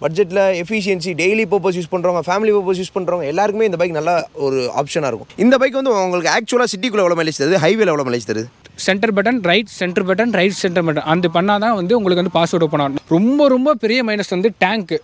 பட்ஜெட்டில் efficiency daily purpose use பண்ணுறவங்க family purpose use பண்ணுறவங்க எல்லாருக்குமே இந்த பைக் நல்ல ஒரு ஆப்ஷனாக இருக்கும். இந்த பைக் வந்து உங்களுக்கு ஆக்சுவலாக சிட்டிக்குள்ளே எவ்வளோ மைலேஜ் தருது, ஹைவேல எவ்வளோ மைலேஜ் தருது? Centre button right, centre button right, centre button அந்த பண்ணால் தான் வந்து உங்களுக்கு வந்து பாஸ்வேர்டு ஓப்பன் ஆகும். ரொம்ப ரொம்ப பெரிய மைனஸ் வந்து டேங்க்கு.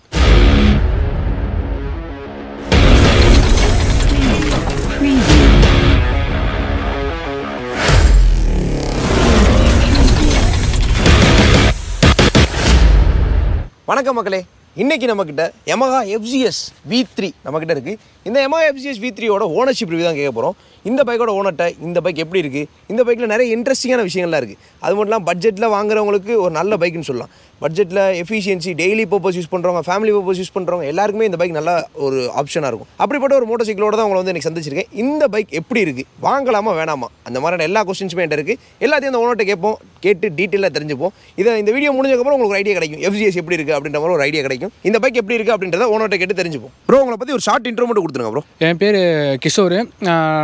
வணக்கம் மக்களே, இன்றைக்கி நம்மக்கிட்ட Yamaha FZS V3 நம்மக்கிட்ட இருக்குது. இந்த Yamaha FZS V3யோட ஓனர்ஷிப் ரிவ்யூ தான் கேட்க போகிறோம். இந்த பைக்கோட ஓனர்கிட்ட இந்த பைக் எப்படி இருக்குது, இந்த பைக்கில் நிறைய இன்ட்ரெஸ்டிங்கான விஷயங்கள்லாம் இருக்குது. அது மட்டும் இல்லாமல் பட்ஜெட்டில் வாங்குறவங்களுக்கு ஒரு நல்ல பைக்குன்னு சொல்லலாம். பட்ஜெட்டில் எஃபிஷியன்சி டெய்லி பர்பஸ் யூஸ் பண்ணுறவங்க ஃபேமிலி பர்பஸ் யூஸ் பண்ணுறவங்க எல்லாருக்குமே இந்த பைக் நல்ல ஒரு ஆப்ஷனாக இருக்கும். அப்படிப்பட்ட ஒரு மோட்டர் சைக்கிளோட தான் உங்களை வந்து எனக்கு சந்திச்சிருக்கேன். இந்த பைக் எப்படி இருக்குது, வாங்கலாமா வேணாமா, அந்த மாதிரியான எல்லா கொஸ்டின்ஸுமே என்கிட்ட இருக்குது. எல்லாத்தையும் அந்த ஓனர்கிட்ட கேட்போம், கேட்டு டீட்டெயிலாக தெரிஞ்சுப்போம். இந்த வீடியோ முடிஞ்சதுக்கப்புறம் உங்களுக்கு ஒரு ஐடியா கிடைக்கும், FZS எப்படி இருக்குது அப்படின்ற மாதிரி ஒரு ஐடியா கிடைக்கும். இந்த பைக் எப்படி இருக்குது அப்படின்றத ஓனர்கிட்ட கேட்டு தெரிஞ்சுப்போம். ப்ரோ, உங்களை பற்றி ஒரு ஷார்ட் இன்ட்ரோ மட்டும் கொடுத்துருங்க ப்ரோ. என் பேர் கிஷோர்.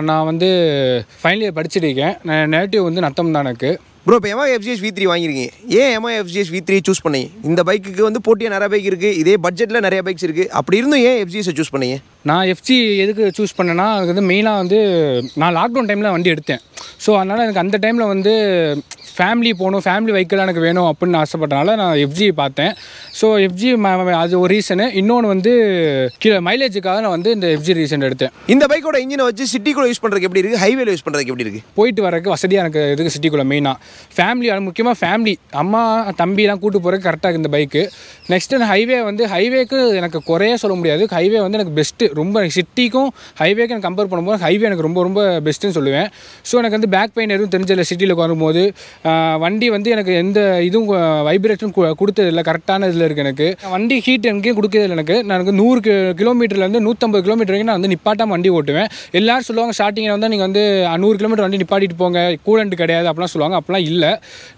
நான் வந்து ஃபைனல் இயர் படிச்சுட்டு இருக்கேன். நான் நேட்டிவ் வந்து நத்தம் தான் எனக்கு. ப்ரோ, இப்போ Yamaha FZS V3 வாங்கியிருக்கீங்க, ஏன் Yamaha FZS V3 சூஸ் பண்ணீங்க? இந்த பைக்குக்கு வந்து போட்டியாக நிறைய பைக் இருக்குது, இதே பட்ஜெட்டில் நிறைய பைக்ஸ் இருக்குது. அப்படி இருந்தும் ஏன் FZS சூஸ் பண்ணீங்க? நான் FG எதுக்கு சூஸ் பண்ணேன்னா, அதுக்கு வந்து மெயினாக வந்து நான் லாக்டவுன் டைமில் வண்டி எடுத்தேன். ஸோ அதனால் எனக்கு அந்த டைமில் வந்து ஃபேமிலி போகணும், ஃபேமிலி வெஹிக்கிளாக எனக்கு வேணும் அப்படின்னு ஆசைப்பட்டனால நான் FG பார்த்தேன். ஸோ FG அது ஒரு ரீசனு. இன்னொன்று வந்து கீழே மைலேஜுக்காக நான் வந்து இந்த FG ரீசன் எடுத்தேன். இந்த பைக்கோட இன்ஜினை வச்சு சிட்டிக்குள்ளே யூஸ் பண்ணுறதுக்கு எப்படி இருக்குது, ஹைவேல யூஸ் பண்ணுறதுக்கு எப்படி இருக்குது? போயிட்டு வரக்கு வசதியாக எனக்கு இருக்குது சிட்டிக்குள்ளே. மெயினாக ஃபேமிலி, அது முக்கியமாக ஃபேமிலி, அம்மா தம்பிலாம் கூட்டு போகிறதுக்கு கரெக்டாக இந்த பைக்கு. நெக்ஸ்ட்டு ஹைவே வந்து ஹைவேக்கு எனக்கு குறைய சொல்ல முடியாது. ஹைவே வந்து எனக்கு பெஸ்ட்டு. ரொம்ப சிட்டிக்கும் ஹைவேக்கு எனக்கு கம்பேர் பண்ணும்போது ஹைவே எனக்கு ரொம்ப ரொம்ப பெஸ்ட்டுன்னு சொல்லுவேன். ஸோ எனக்கு வந்து பேக் பெயின் எதுவும் தெரிஞ்சதில்லை சிட்டியில் வரும்போது. வண்டி வந்து எனக்கு எந்த இதுவும் வைப்ரேஷன் கொடுத்ததில்லை, கரெக்டான இதில் இருக்குது எனக்கு. வண்டி ஹீட் எங்கேயும் கொடுக்கறதில்லை எனக்கு. நான் 100 கிலோமீட்டர்லேருந்து 150 கிலோமீட்டர் வரைக்கும் நான் வந்து நிப்பாட்டாமல் வண்டி ஓட்டுவேன். எல்லோரும் சொல்லுவாங்க ஸ்டார்டிங்கில் வந்து நீங்கள் வந்து 100 கிலோமீட்டர் வண்டி நிப்பாட்டிட்டு போங்க, கூலண்ட் கிடையாது அப்படிலாம் சொல்லுவாங்க. அப்படிலாம் இல்லை.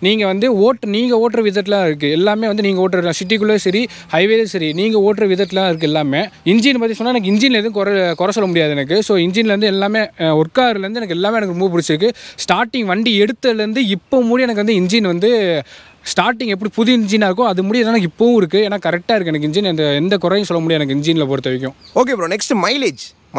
நீங்கள் வந்து நீங்கள் ஓட்டுற விதத்தில் இருக்குது எல்லாமே. வந்து நீங்கள் ஓட்டுற சிட்டிக்குள்ளே சரி ஹைவேலையும் சரி நீங்கள் ஓட்டுற விதத்தில் இருக்குது எல்லாமே. இன்ஜின் பற்றி சொன்னால் எனக்கு இன்ஜினில் எதுவும் குறை சொல்ல முடியாது எனக்கு. ஸோ இன்ஜின்லேருந்து எல்லாமே ஒர்க் ஆகுறதுலேருந்து எனக்கு எல்லாமே எனக்கு ரொம்ப பிடிச்சிருக்கு. ஸ்டார்டிங் வண்டி எடுத்ததுலேருந்து இப்போ மூடி எனக்கு வந்து இன்ஜின் வந்து ஸ்டார்டிங் எப்படி புது இன்ஜினாக இருக்கும் அது முடியும் எனக்கு இப்போவும் இருக்குது. ஏன்னா கரெக்டாக இருக்குது எனக்கு இன்ஜின். எந்த குறையும் சொல்ல முடியாது எனக்கு இன்ஜினில் பொறுத்த வரைக்கும். ஓகே ப்ரோ, நெக்ஸ்ட்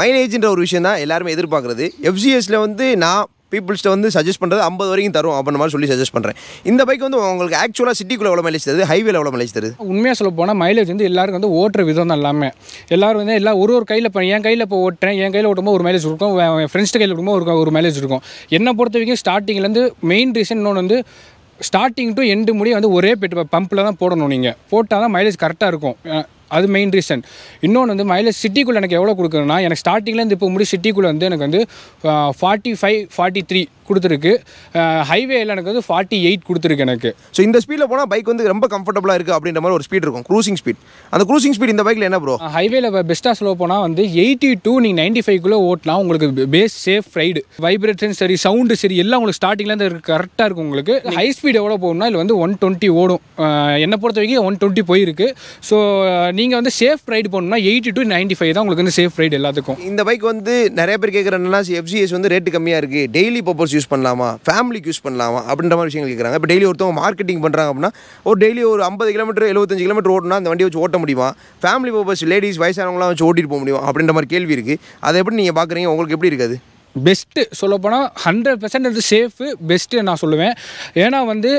மைலேஜ்ன்ற ஒரு விஷயம் தான் எல்லாருமே எதிர்பார்க்குறது. FZSல வந்து நான் பீப்புள்ஸ்ட்டை வந்து சஜஸ்ட் பண்ணுறது 50 வரைக்கும் தரும் அப்படின்ற மாதிரி சொல்லி சஜஸ்ட் பண்ணுறேன். இந்த பைக் வந்து உங்களுக்கு ஆக்சுவலாக சிட்டிக்குள்ளே எவ்வளோ மைலேஜ் தருது, ஹைவேல எவ்வளோ மைலேஜ் தருது? உண்மையாக சொல்ல போனால் மைலேஜ் வந்து எல்லாருக்கும் வந்து ஓட்டுற விதம் தான் எல்லாமே. எல்லோரும் வந்து ஒரு கையில் இப்போ என் கையில் இப்போ ஓட்டுறேன், என் கையில் ஓட்டும்போது ஒரு மைலேஜ் இருக்கும், என் ஃப்ரெண்ட்ஸ்ட்டு கையில் ஓட்டும்போது ஒரு மைலேஜ் இருக்கும். என்னை பொறுத்த வரைக்கும் ஸ்டார்டிங்லேருந்து மெயின் ரீசன் இன்னொன்று வந்து ஸ்டார்டிங் டு எண்டு முடிய வந்து ஒரே பம்பில் தான் போடணும். நீங்கள் போட்டால் தான் மைலேஜ் கரெக்டாக இருக்கும். அது மெயின் ரீசன். இன்னொன்று வந்து மைலேஜ் சிட்டிக்குள்ளே எனக்கு எவ்வளோ கொடுக்குறேன்னா, எனக்கு ஸ்டார்டிங்லேருந்து இப்போ முடி சிட்டிக்குள்ளே வந்து எனக்கு வந்து 45, 43 கொடுத்துருக்கு. ஹைவேயில் எனக்கு வந்து 48 கொடுத்துருக்கு எனக்கு. ஸோ இந்த ஸ்பீடில் போனால் பைக் வந்து ரொம்ப கம்ஃபர்டபுளாக இருக்குது அப்படின்ற மாதிரி ஒரு ஸ்பீட் இருக்கும், க்ரூசிங் ஸ்பீட். அந்த க்ரூசிங் ஸ்பீட் இந்த பைக்கில் என்ன ப்ரோ? ஹைவேல பெஸ்ட்டாக சொல்ல போனால் வந்து 80 to 95 ஓட்டலாம். உங்களுக்கு பேஸ் சேஃப் ரைடு, வைப்ரேஷன் சரி, சவுண்டு சரி, எல்லாம் உங்களுக்கு ஸ்டார்டிங்லேருந்து கரெக்டாக இருக்கும். உங்களுக்கு ஹை ஸ்பீட் எவ்வளோ போகணும்னா இதில் வந்து 120 ஓடும். என்னை பொறுத்த வரைக்கும் 120 போயிருக்கு. ஸோ நீங்கள் வந்து சேஃப் ரைடு போகணும்னா 80 to 95 தான் உங்களுக்கு வந்து சேஃப் ரைடு எல்லாத்துக்கும். இந்த பைக் வந்து நிறைய பேர் கேட்குறேன்னா FZS வந்து ரேட்டு கம்மியாக இருக்குது, டெய்லி பர்பஸ் யூஸ் பண்ணலாமா, ஃபேமிலிக்கு யூஸ் பண்ணலாமா அப்படின்ற மாதிரி விஷயங்கள் கேட்குறாங்க. இப்போ டெய்லி ஒருத்தவங்க மார்க்கெட்டிங் பண்ணுறாங்க அப்படின்னா டெய்லி ஒரு 50 கிலோமீட்டர் 75 கிலோமீட்டர் ஓட்டினா அந்த வண்டியை வச்சு ஓட்ட முடியுமா, ஃபேமிலி பர்பஸ் லேடிஸ் வயசானவங்களாம் வச்சு ஓட்டிட்டு போக முடியும் அப்படின்ற மாதிரி கேள்வி இருக்குது. அதை எப்படி நீங்கள் பார்க்குறீங்க, உங்களுக்கு எப்படி இருக்காது? பெஸ்ட்டு சொல்லப்போனால் 100% அது சேஃபு பெஸ்ட்டு நான் சொல்லுவேன். ஏன்னா வந்து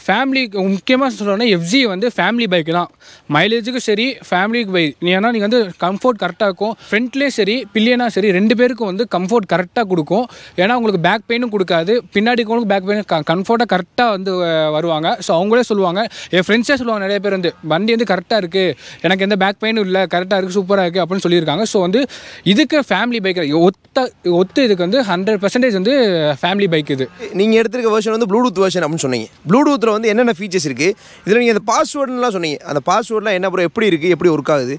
ஃபேமிலி முக்கியமாக சொல்லணும்னா FZ வந்து ஃபேமிலி பைக்கு தான். மைலேஜுக்கும் சரி ஃபேமிலிக்கு பைக். ஏன்னா நீங்கள் வந்து கம்ஃபோர்ட் கரெக்டாக இருக்கும். ஃப்ரண்ட்லேயே சரி பில்லியனாக சரி 2 பேருக்கும் வந்து கம்ஃபோர்ட் கரெக்டாக கொடுக்கும். ஏன்னா உங்களுக்கு பேக் பெயினும் கொடுக்காது, பின்னாடி உங்களுக்கு பேக் பெயின் கம்ஃபோர்ட்டாக கரெக்டாக வந்து வருவாங்க. ஸோ அவங்களே சொல்லுவாங்க, என் ஃப்ரெண்ட்ஸே சொல்லுவாங்க நிறைய பேர் வந்து வண்டி வந்து கரெக்டாக இருக்குது, எனக்கு எந்த பேக் பெயினும் இல்லை, கரெக்டாக இருக்குது, சூப்பராக இருக்குது அப்படின்னு சொல்லியிருக்காங்க. ஸோ வந்து இதுக்கு ஃபேமிலி பைக் ஒத்த இதுக்கு வந்து 100% வந்து ஃபேமிலி பைக். இது நீங்கள் எடுத்துருக்க வெர்ஷன் வந்து ப்ளூடூத் வெர்ஷன் அப்படின்னு சொன்னீங்க. ப்ளூடூத்தில் வந்து என்னென்ன ஃபீச்சர்ஸ் இருக்குது, இதில் நீங்கள் அந்த பாஸ்வேர்டுலாம் சொன்னீங்க, அந்த பாஸ்வேர்ட்லாம் என்ன ப்ரோ, எப்படி இருக்குது, எப்படி ஒர்க் ஆகுது?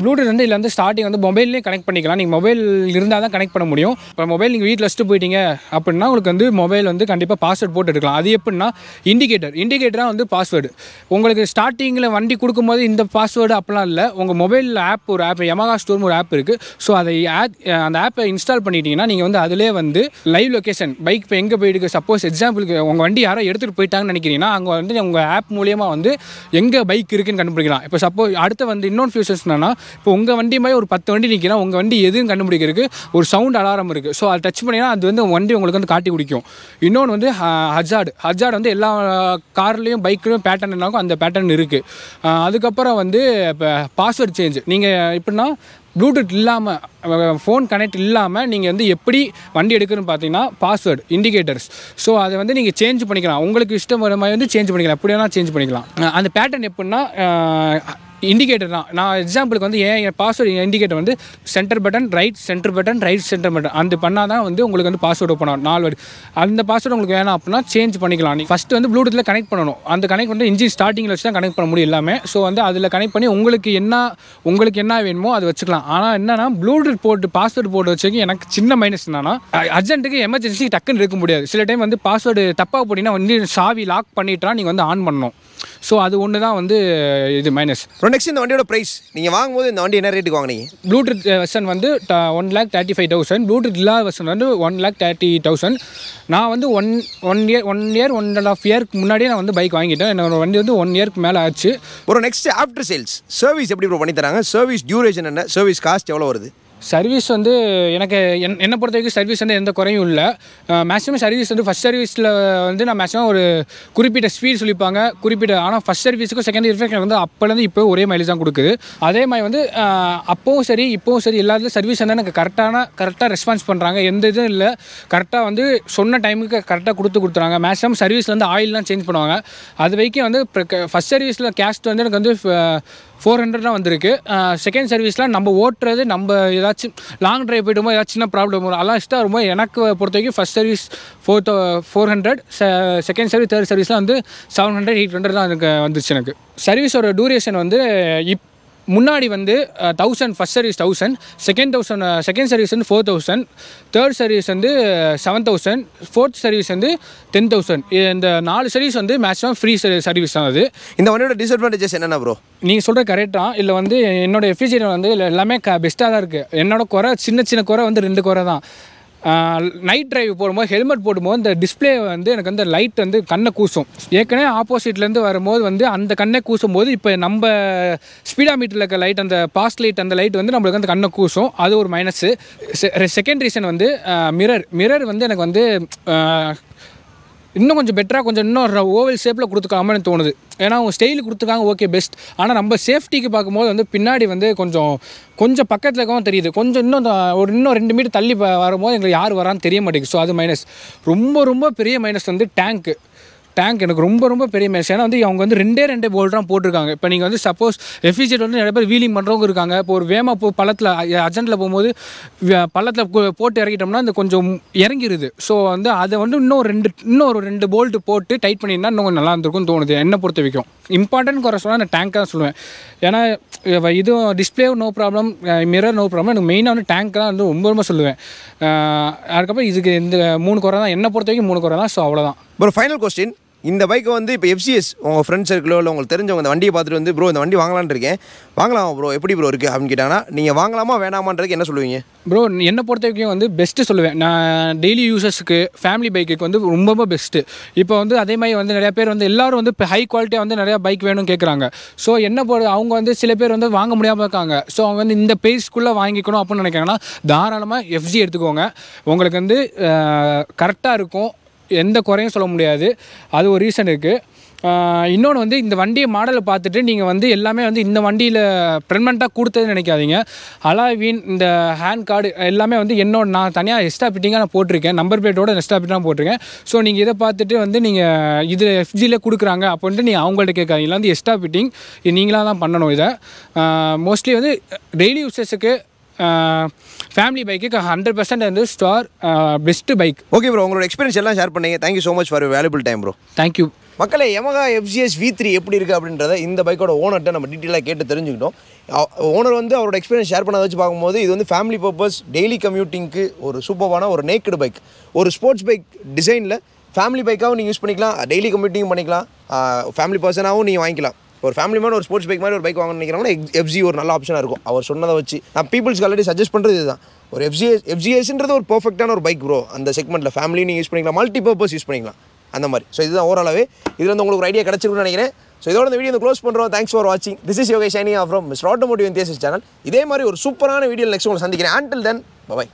ப்ளூடூத் வந்து இதில் வந்து ஸ்டார்டிங் வந்து மொபைல்லேயே கனெக்ட் பண்ணிக்கலாம். நீங்கள் மொபைல் இருந்தால் தான் கனெக்ட் பண்ண முடியும். இப்போ மொபைல் நீங்கள் வீட்டில் வச்சுட்டு போயிட்டீங்க அப்படின்னா உங்களுக்கு வந்து மொபைல் வந்து கண்டிப்பாக பாஸ்வேர்ட் போட்டு எடுக்கலாம். அது எப்படின்னா இண்டிகேட்டராக வந்து பாஸ்வேர்டு உங்களுக்கு ஸ்டார்டிங்கில் வண்டி கொடுக்கும்போது இந்த பாஸ்வேர்டு அப்படிலாம் இல்லை. உங்கள் மொபைலில் ஒரு ஆப் Yamaha ஸ்டோர் ஒரு ஆப் இருக்குது. ஸோ அதை அந்த ஆப்பை இன்ஸ்டால் பண்ணிட்டீங்க பண்ணிட்டீங்கன்னா நீங்கள் வந்து அதிலே வந்து லைவ் லொக்கேஷன் பைக் இப்போ எங்கே போயிருக்கு, சப்போஸ் எக்ஸாம்பிளுக்கு உங்கள் வண்டி யாரோ எடுத்துகிட்டு போயிட்டாங்கன்னு நினைக்கிறீங்கன்னா அங்கே வந்து உங்கள் ஆப் மூலியமாக வந்து எங்கே பைக் இருக்குன்னு கண்டுபிடிக்கலாம். இப்போ சப்போஸ் அடுத்து வந்து இன்னொன்று ஃபியூச்சர்ஸ் என்னன்னா, இப்போ உங்கள் வண்டி மாதிரி ஒரு 10 வண்டி நிற்கிறா, உங்கள் வண்டி எதுன்னு கண்டுபிடிக்கிறதுக்கு ஒரு சவுண்ட் அலாரம் இருக்குது. ஸோ அதை டச் பண்ணிங்கன்னா அது வந்து வண்டி உங்களுக்கு வந்து காட்டி குடிக்கும். இன்னொன்று வந்து ஹஜார்டு வந்து எல்லா கார்லேயும் பைக்லேயும் பேட்டர்ன் என்னாகும் அந்த பேட்டர்ன் இருக்குது. அதுக்கப்புறம் வந்து இப்போ பாஸ்வேர்ட் சேஞ்ச் நீங்கள் எப்படின்னா ப்ளூடூத் இல்லாமல் ஃபோன் கனெக்ட் இல்லாமல் நீங்கள் வந்து எப்படி வண்டி எடுக்குன்னு பார்த்தீங்கன்னா பாஸ்வேர்டு இண்டிகேட்டர்ஸ். ஸோ அதை வந்து நீங்கள் சேஞ்ச் பண்ணிக்கலாம், உங்களுக்கு இஷ்டம் வர மாதிரி வந்து சேஞ்ச் பண்ணிக்கலாம், எப்படி வேணால் சேஞ்ச் பண்ணிக்கலாம். அந்த பேட்டர்ன் எப்படின்னா இண்டிகேட்டர் தான். நான் எக்ஸாம்பிளுக்கு வந்து என் பாஸ்வேர்டு இண்டிகேட்டர் வந்து centre button right centre button right centre button அந்த பண்ணால் தான் வந்து உங்களுக்கு வந்து பாஸ்வேர்டு ஓப்பன் ஆகும் 4 வேர்டு. அந்த பாஸ்வேர்டு உங்களுக்கு வேணாம் அப்படின்னா சேஞ்ச் பண்ணிக்கலாம். நீங்கள் ஃபஸ்ட்டு வந்து ப்ளூடூத்தில் கனெக்ட் பண்ணணும். அந்த கனெக்ட் வந்து இன்ஜின் ஸ்டார்டிங்கில் வச்சு தான் கனெக்ட் பண்ண முடியும் எல்லாமே. ஸோ வந்து அதில் கனெக்ட் பண்ணி உங்களுக்கு என்ன வேணுமோ அதை வச்சுக்கலாம். ஆனால் என்னன்னா ப்ளூடூத் போட்டு பாஸ்வேர்டு போட்டு வச்சுக்கு எனக்கு சின்ன மைனஸ் என்னன்னா அர்ஜென்ட்டுக்கு எமர்ஜென்சி டக்குன்னு இருக்க முடியாது. சில டைம் வந்து பாஸ்வேர்டு தப்பாக போட்டிங்கன்னா வந்து சாவி லாக் பண்ணிட்டா நீங்கள் வந்து ஆன் பண்ணணும். ஸோ அது ஒன்று தான் வந்து இது மைனஸ். நெக்ஸ்ட் இந்த வண்டியோட ப்ரைஸ் நீங்கள் வாங்கும்போது இந்த வண்டி என்ன ரேட்டுக்கு வாங்கினீங்க? ப்ளூடூத் வெர்ஷன் வந்து 1,35,000, ப்ளூடூத் இல்லாத வெர்ஷன் வந்து 1,30,000. நான் வந்து ஒன் இயர் 1.5 இயருக்கு முன்னாடியே நான் வந்து பைக் வாங்கிட்டேன். என்னோட வண்டி வந்து 1 இயருக்கு மேலே ஆச்சு. ஒரு நெக்ஸ்ட் ஆஃப்டர் சேல்ஸ் சர்வீஸ் எப்படி ப்ரோ பண்ணி தராங்க? சர்வீஸ் டியூரேஷன் என்ன? சர்வீஸ் காஸ்ட் எவ்வளோ வருது? சர்வீஸ் வந்து எனக்கு என்னை பொறுத்த வரைக்கும் சர்வீஸ் வந்து எந்த குறையும் இல்லை. மேக்ஸிமம் சர்வீஸ் வந்து ஃபஸ்ட் சர்வீஸில் வந்து நான் மேக்ஸிமம் ஒரு குறிப்பிட்ட ஸ்பீட் சொல்லிப்பாங்க ஆனால் ஃபஸ்ட் சர்வீஸுக்கும் செகண்ட் சர்வீஸுக்கும் வந்து அப்போலேருந்து இப்போ ஒரே மைலேஜ் தான் கொடுக்குது. அதே மாதிரி வந்து அப்போவும் சரி இப்போவும் சரி எல்லாத்துலையும் சர்வீஸ் வந்து எனக்கு கரெக்டாக ரெஸ்பான்ஸ் பண்ணுறாங்க. எந்த இதுவும் இல்லை, கரெக்டாக வந்து சொன்ன டைமுக்கு கரெக்டாக கொடுத்துறாங்க. மேக்ஸிமம் சர்வீஸில் வந்து ஆயிலெலாம் சேஞ்ச் பண்ணுவாங்க. அது வரைக்கும் வந்து ஃபஸ்ட் சர்வீஸில் கேஸ்ட் வந்து எனக்கு வந்து 400 தான் வந்திருக்கு. செகண்ட் சர்வீஸில் நம்ம ஓட்டுறது நம்ம ஏதாச்சும் லாங் ட்ரைவ் போய்ட்டுமோ ஏதாச்சும் சின்ன ப்ராப்ளம் வரும், அதெல்லாம் இஷ்டம் வரும்போது எனக்கு பொறுத்த வரைக்கும் first service 400, second service third சர்வீஸ்லாம் வந்து 700 800 தான் எனக்கு வந்துச்சு. எனக்கு சர்வீஸோட டூரேஷன் வந்து முன்னாடி வந்து 1000 ஃபஸ்ட் சர்வீஸ் 1000, செகண்ட் சர்வீஸ் வந்து 4000, தேர்ட் சர்வீஸ் வந்து 7000, ஃபோர்த் சர்வீஸ் வந்து 10,000. இந்த 4 சர்வீஸ் வந்து மேக்ஸிமம் ஃப்ரீ சர்வீஸ் தான். அது இந்த வண்டியோட டிஸ்அட்வான்டேஜஸ் என்னென்ன ப்ரோ? நீங்கள் சொல்கிற கரெக்டாக இல்லை வந்து என்னோட எஃபிஷியன்ட் வந்து எல்லாமே பெஸ்ட்டாக தான் இருக்குது. என்னோட குறை சின்ன குறை வந்து 2 குறை தான். நைட் டிரைவ் போடும்போது ஹெல்மெட் போடும்போது இந்த டிஸ்பிளே வந்து எனக்கு வந்து லைட் வந்து கண்ணை கூசும். ஏற்கனவே ஆப்போசிட்லேருந்து வரும்போது வந்து அந்த கண்ணை கூசும் போது இப்போ நம்ம ஸ்பீடா மீட்டரில் இருக்க லைட் அந்த பாஸ்ட் லைட் அந்த லைட் வந்து நம்மளுக்கு வந்து கண்ணை கூசும். அது ஒரு மைனஸு. செகண்ட் ரீசன் வந்து மிரர் வந்து எனக்கு வந்து இன்னும் கொஞ்சம் பெட்டராக இன்னும் ஓவல் ஷேப்பில் கொடுத்துக்காமனு தோணுது. ஏன்னா அவங்க ஸ்டைல் கொடுத்துருக்காங்க, ஓகே பெஸ்ட். ஆனால் நம்ம சேஃப்டிக்கு பார்க்கும்போது வந்து பின்னாடி வந்து கொஞ்சம் பக்கத்தில் இருக்கவும் தெரியுது. இன்னும் 2 மீட்டர் தள்ளி வரும்போது எங்களுக்கு யார் வரான்னு தெரிய மாட்டேங்குது. ஸோ அது மைனஸ். ரொம்ப பெரிய மைனஸ் வந்து டேங்க் எனக்கு ரொம்ப பெரிய மைனஸ். ஏன்னா வந்து அவங்க வந்து 2 போல்ட் தான் போட்டிருக்காங்க. இப்போ நீங்கள் வந்து சப்போஸ் எஃபிஷியன்ட் வந்து நிறைய பேர் வீலிங் பண்ணுறவங்க இருக்காங்க. இப்போ ஒரு வேமா பள்ளத்தில் அர்ஜென்ட்டில் போகும்போது பள்ளத்தில் போட்டு இறக்கிட்டோம்னா அந்த கொஞ்சம் இறங்கிடுது. ஸோ வந்து அதை வந்து இன்னொரு 2 போல்ட்டு போட்டு டைட் பண்ணியிருந்தால் இன்னும் கொஞ்சம் நல்லா இருந்திருக்கும்னு தோணுது என்னை பொறுத்த வரைக்கும். இம்பார்ட்டன்ட் குறை சொன்னால் நான் டேங்க் தான் சொல்லுவேன். ஏன்னா இதுவும் display no problem, mirror no problem. எனக்கு மெயினாக வந்து டேங்க் தான் வந்து ரொம்ப சொல்லுவேன். அதுக்கப்புறம் இதுக்கு இந்த 3 குறை தான் என்னை பொறுத்த வரைக்கும் 3 குறை தான். ஸோ அவ்வளோதான். ஒரு ஃபைனல் கொஸ்டின், இந்த பைக்கை வந்து இப்போ எஃப்சிஎஸ் உங்கள் ஃப்ரெண்ட்ஸ் சர்க்கிளோ இல்லை உங்களுக்கு தெரிஞ்சவங்க இந்த வண்டியை பார்த்துட்டு வந்து ப்ரோ இந்த வண்டி வாங்கலான்னு இருக்கேன், வாங்கலாமா ப்ரோ, எப்படி ப்ரோ இருக்குது அப்படின்னு கேட்டாங்கன்னா நீங்கள் வாங்கலாமா வேணாமான்றதுக்கு என்ன சொல்லுவீங்க? ப்ரோ என்னை பொறுத்த வரைக்கும் வந்து பெஸ்ட்டு சொல்லுவேன். நான் டெய்லி யூசர்ஸுக்கு ஃபேமிலி பைக்குக்கு வந்து ரொம்ப பெஸ்ட்டு. இப்போ வந்து அதே மாதிரி வந்து நிறையா பேர் வந்து எல்லோரும் வந்து இப்போ ஹை குவாலிட்டியாக வந்து நிறையா பைக் வேணும்னு கேட்குறாங்க. ஸோ என்ன அவங்க வந்து சில பேர் வந்து வாங்க முடியாமல் இருக்காங்க. ஸோ அவங்க வந்து இந்த பேஸ்க்குள்ளே வாங்கிக்கணும் அப்படின்னு நினைக்கிறாங்கன்னா தாராளமாக எஃப்ஜி எடுத்துக்கோங்க. உங்களுக்கு வந்து கரெக்டாக இருக்கும், எந்த குறையும் சொல்ல முடியாது. அது ஒரு ரீசன் இருக்குது. இன்னொன்று வந்து இந்த வண்டியை மாடலை பார்த்துட்டு நீங்கள் வந்து எல்லாமே வந்து இந்த வண்டியில் ப்ரெக்னெண்ட்டாக கொடுத்ததுன்னு நினைக்காதீங்க. அலாய்வீன் இந்த ஹேண்ட் கார்டு எல்லாமே வந்து நான் தனியாக எக்ஸ்ட்ரா ஃபிட்டிங்காக நான் போட்டிருக்கேன், நம்பர் பிளேட்டோட எக்ஸ்ட்ரா ஃபிட்டாக போட்டிருக்கேன். ஸோ நீங்கள் இதை பார்த்துட்டு வந்து நீங்கள் இது எஃப்ஜியில் கொடுக்குறாங்க அப்படின்ட்டு நீங்கள் அவங்கள்ட்ட கேட்காதீங்க. வந்து எக்ஸ்ட்ரா ஃபிட்டிங் நீங்களாக தான் பண்ணணும். இதை மோஸ்ட்லி வந்து டெய்லி யூசர்ஸுக்கு ஃபேமிலி பைக்கு 100% வந்து star best bike. Okay bro, உங்களோட எக்ஸ்பீரியன்ஸ் எல்லாம் ஷேர் பண்ணீங்க. Thank you so much for valuable time bro. Thank you. மக்களே, Yamaha FZS V3 எப்படி இருக்குது அப்படின்றத இந்த பைக்கோட ஓனர்கிட்ட நம்ம டீட்டெயிலாக கேட்டு தெரிஞ்சுக்கிட்டோம். ஓனர் வந்து அவரோட எக்ஸ்பீரியன்ஸ் ஷேர் பண்ணதை வச்சு பார்க்கும்போது இது வந்து ஃபேமிலி பர்பஸ் டெய்லி கம்யூட்டிங்க்கு ஒரு சூப்பரான ஒரு நேக்கடு பைக், ஒரு ஸ்போர்ட்ஸ் பைக் டிசைனில் ஃபேமிலி பைக்காகவும் நீங்கள் யூஸ் பண்ணிக்கலாம், டெய்லி கம்யூட்டிங் பண்ணிக்கலாம், ஃபேமிலி பர்சனாகவும் நீங்கள் வாங்கிக்கலாம். ஒரு ஃபேமிலி மேன் ஒரு ஸ்போர்ட்ஸ் பைக் மாதிரி ஒரு பைக் வாங்கணும்னு நினைக்கிறாங்கன்னா எஃப்ஜி ஒரு நல்ல ஆப்ஷனாக இருக்கும். அவர் சொன்னதை வச்சு நான் பீப்புள்ஸ்க்கு ஆல்ரெடி சஜஸ்ட் பண்ணுறது இதுதான். ஒரு எஃப்ஜிஎஸ்ன்றது ஒரு பர்ஃபெக்டான ஒரு பைக் ப்ரோ. அந்த செக்மெண்ட்டில் ஃபேமிலி நீங்கள் யூஸ் பண்ணிக்கலாம், மல்டி பர்பஸ் யூஸ் பண்ணிக்கலாம் அந்த மாதிரி. ஸோ இதுதான் ஓவராலாகவே இதில் வந்து உங்களுக்கு ஒரு ஐடியா கிடச்சிருக்குன்னு நினைக்கிறேன். ஸோ இதோட இந்த வீடியோ க்ளோஸ் பண்ணுறோம். தேங்க்ஸ் ஃபார் வாட்சிங். This is Yogesh signing off from mister automotive enthusiast channel. இதே மாதிரி ஒரு சூப்பரான வீடியோ நெக்ஸ்ட் உங்களுக்கு சந்திக்கிறேன். until then bye bye.